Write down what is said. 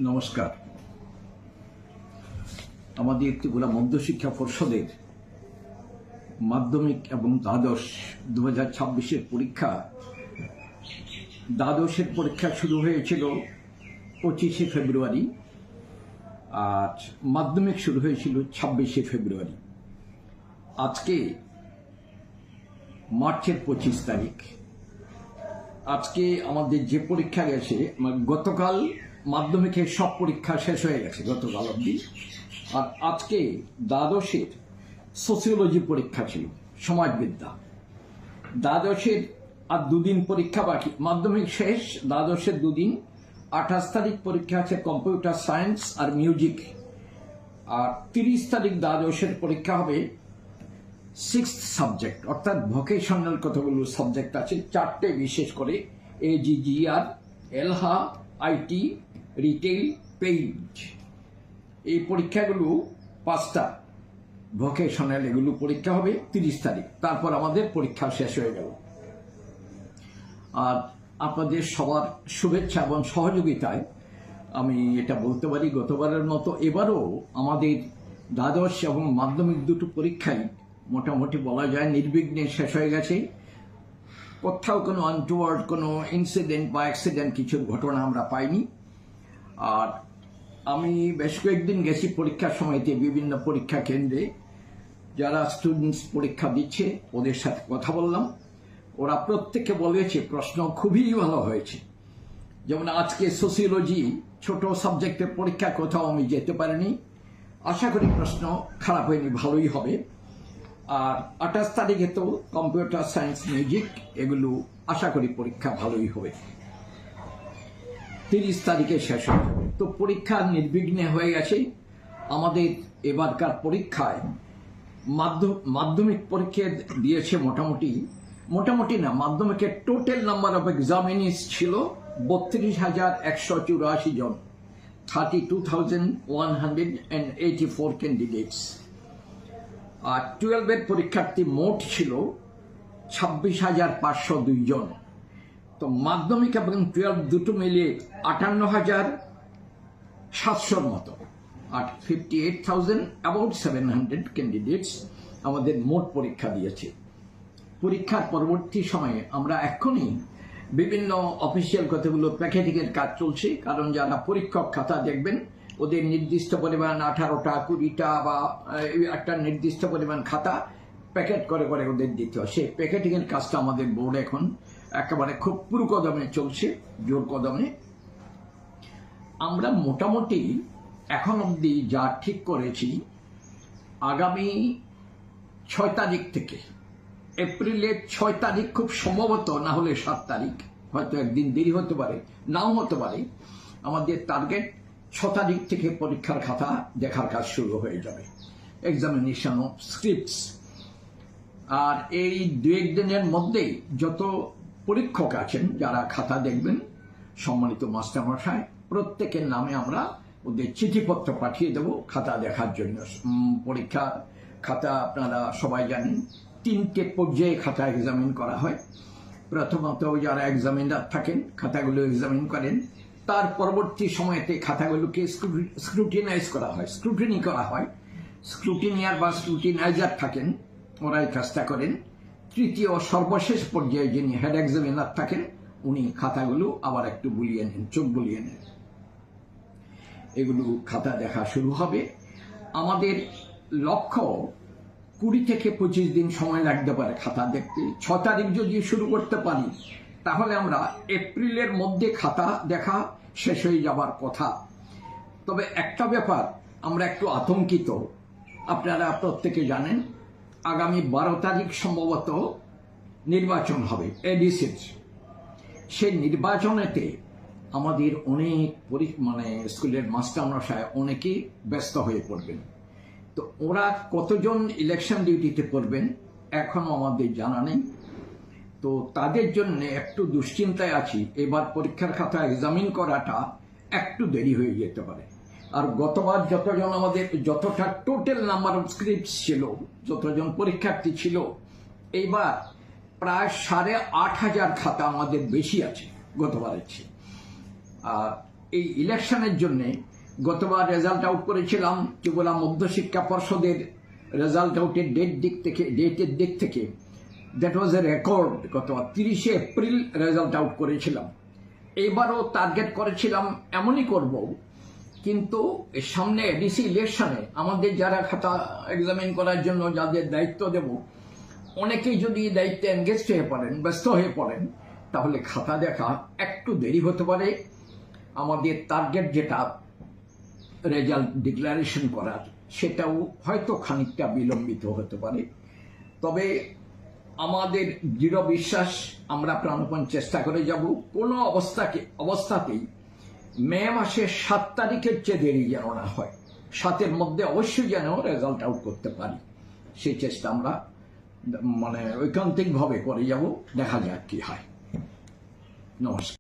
নমস্কার। আমাদের ত্রিপুরা মধ্যশিক্ষা পর্ষদের মাধ্যমিক এবং দ্বাদশ 2026-এর পরীক্ষা, দ্বাদশের পরীক্ষা শুরু হয়েছিল 25শে ফেব্রুয়ারি আর মাধ্যমিক শুরু হয়েছিল 26শে ফেব্রুয়ারি। আজকে মার্চের 25 তারিখ। আজকে আমাদের যে পরীক্ষা গেছে, গতকাল মাধ্যমিকের সব পরীক্ষা শেষ হয়ে গেছে গতকাল অবধি। আর আজকে দ্বাদশের সোসিওলজি পরীক্ষা ছিল, সমাজবিদ্যা। দ্বাদশের আর দুদিন পরীক্ষা বাকি, মাধ্যমিক শেষ, দ্বাদশের দুদিন। 28 তারিখ পরীক্ষা আছে কম্পিউটার সায়েন্স আর মিউজিক। আর 30 তারিখ দ্বাদশের পরীক্ষা হবে 6th সাবজেক্ট, অর্থাৎ ভোকেশনাল কতগুলো সাবজেক্ট আছে, 4টে বিশেষ করে, AGGR, এলহা, আইটি, রিটেল, পেইন্ট। এই পরীক্ষাগুলো 5টা ভোকেশনাল, এগুলো পরীক্ষা হবে 30 তারিখ। তারপর আমাদের পরীক্ষা শেষ হয়ে গেল। আর আপনাদের সবার শুভেচ্ছা এবং সহযোগিতায় আমি এটা বলতে পারি, গতবারের মতো এবারও আমাদের দ্বাদশ এবং মাধ্যমিক দুটো পরীক্ষাই মোটামুটি বলা যায় নির্বিঘ্নে শেষ হয়ে গেছে। কোথাও কোনো আনটুয়ার্ড কোনো ইনসিডেন্ট বা অ্যাক্সিডেন্ট কিছুর ঘটনা আমরা পাইনি। আর আমি বেশ কয়েকদিন গেছি পরীক্ষার সময়তে বিভিন্ন পরীক্ষা কেন্দ্রে, যারা স্টুডেন্টস পরীক্ষা দিচ্ছে ওদের সাথে কথা বললাম। ওরা প্রত্যেকে বলেছে প্রশ্ন খুবই ভালো হয়েছে। যেমন আজকে সোসিওলজি ছোট সাবজেক্টের পরীক্ষা, কোথাও আমি যেতে পারিনি। আশা করি প্রশ্ন খারাপ হয়নি, ভালোই হবে। আর 28 তারিখে তো কম্পিউটার সায়েন্স, মিউজিক, এগুলো আশা করি পরীক্ষা ভালোই হবে। 30 তারিখে শেষ হয়ে যাবে। তো পরীক্ষা নির্বিঘ্নে হয়ে গেছে। আমাদের এবারকার পরীক্ষায় মাধ্যমিক পরীক্ষা দিয়েছে মোটামুটি না, মাধ্যমিকের টোটাল নাম্বার অফ এক্সামিনিস ছিল 32,184 জন, 32,184 ক্যান্ডিডেটস। আর 12-এর পরীক্ষার্থী মোট ছিল 26,502 জন। তো মাধ্যমিক এবং 12 দুটো মিলিয়ে 58,700 মতো, আর 58,700 ক্যান্ডিডেটস আমাদের মোট পরীক্ষা দিয়েছে। পরীক্ষার পরবর্তী সময়ে আমরা এখনই বিভিন্ন অফিসিয়াল কথাগুলো প্যাকেটিংয়ের কাজ চলছে, কারণ যারা পরীক্ষক খাতা দেখবেন ওদের নির্দিষ্ট পরিমাণ 18টা 20টা বা একটা নির্দিষ্ট পরিমাণ খাতা প্যাকেট করে ওদের দিতে হয়। সেই প্যাকেটিংয়ের কাজটা আমাদের বোর্ড এখন একেবারে খুব পুরো কদমে চলছে, জোর কদমে। আমরা মোটামুটি এখন অবধি যা ঠিক করেছি, আগামী 6 তারিখ থেকে, এপ্রিলের 6 তারিখ খুব সম্ভবত, না হলে 7 তারিখ, হয়তো একদিন দেরি হতে পারে, নাও হতে পারে, আমাদের টার্গেট 6 তারিখ থেকে পরীক্ষার খাতা দেখার কাজ শুরু হয়ে যাবে, এক্সামিনেশন অফ স্ক্রিপ্টস। আর এই 2-1 দিনের মধ্যেই যত পরীক্ষক আছেন যারা খাতা দেখবেন, সম্মানিত মাস্টারমশাই, প্রত্যেকের নামে আমরা ওদের চিঠিপত্র পাঠিয়ে দেব খাতা দেখার জন্য। পরীক্ষার খাতা আপনারা সবাই জানেন, 3টে পর্যায়ে খাতা এক্সামিন করা হয়। প্রথমত যারা এক্সামিনার থাকেন খাতাগুলো এক্সামিন করেন, তার পরবর্তী সময়তে খাতাগুলোকে স্ক্রুটিনাইজ করা হয়, স্ক্রুটিনি করা হয়। স্ক্রুটিনিয়ার বা স্ক্রুটিনাইজার থাকেন, ওরাই কাজটা করেন। তৃতীয় সর্বশেষ পর্যায়ে যিনি হেড এক্সামিনার থাকেন, উনি খাতাগুলো আবার একটু বুলিয়ে নেন, চোখ বুলিয়ে নেন। এগুলো খাতা দেখা শুরু হবে। আমাদের লক্ষ্য 20 থেকে 25 দিন সময় লাগতে পারে খাতা দেখতে। 6 তারিখ যদি শুরু করতে পারি তাহলে আমরা এপ্রিলের মধ্যে খাতা দেখা শেষ হয়ে যাবার কথা। তবে একটা ব্যাপার আমরা একটু আতঙ্কিত, আপনারা প্রত্যেকে জানেন আগামী 12 তারিখ সম্ভবত নির্বাচন হবে, এডিসির। সেই নির্বাচনেতে আমাদের অনেক স্কুলের মাস্টারমশাই অনেকেই ব্যস্ত হয়ে পড়বেন। তো ওরা কতজন ইলেকশন ডিউটিতে করবেন এখনো আমাদের জানা নেই। তো তাদের জন্য একটু দুশ্চিন্তায় আছি, এবার পরীক্ষার খাতা এক্সামিন করাটা একটু দেরি হয়ে যেতে পারে। আর গতবার যতটা টোটাল নাম্বার অফ স্ক্রিপ্টস ছিল, যতজন পরীক্ষার্থী ছিল, এইবার প্রায় 8,500 খাতা আমাদের বেশি আছে গতবারের চেয়ে। আর এই ইলেকশনের জন্য গতবার রেজাল্ট আউট করেছিলাম ত্রিপুরা মধ্যশিক্ষা পর্ষদের রেজাল্ট আউটের ডেটের দিক থেকে দ্যাট ওয়াজ এ রেকর্ড। গতবার 30শে এপ্রিল রেজাল্ট আউট করেছিলাম। এবারও টার্গেট করেছিলাম এমনই করব, কিন্তু সামনে এডিসি ইলেকশনে আমাদের যারা খাতা এক্সামিন করার জন্য যাদের দায়িত্ব দেব, অনেকেই যদি দায়িত্বে এনগেজ হয়ে পড়েন, ব্যস্ত হয়ে পড়েন, তাহলে খাতা দেখা একটু দেরি হতে পারে। আমাদের টার্গেট যেটা রেজাল্ট ডিক্লারেশন করার, সেটাও হয়তো খানিকটা বিলম্বিত হতে পারে। তবে আমাদের দৃঢ় বিশ্বাস, আমরা প্রাণপণ চেষ্টা করে যাব কোনো অবস্থাতেই মে মাসের 7 তারিখের চেয়ে দেরি যেন না হয়। 7-এর মধ্যে অবশ্যই যেন রেজাল্ট আউট করতে পারি, সেই চেষ্টা আমরা ঐকান্তিকভাবে করে যাব। দেখা যাক কি হয়। নমস্কার।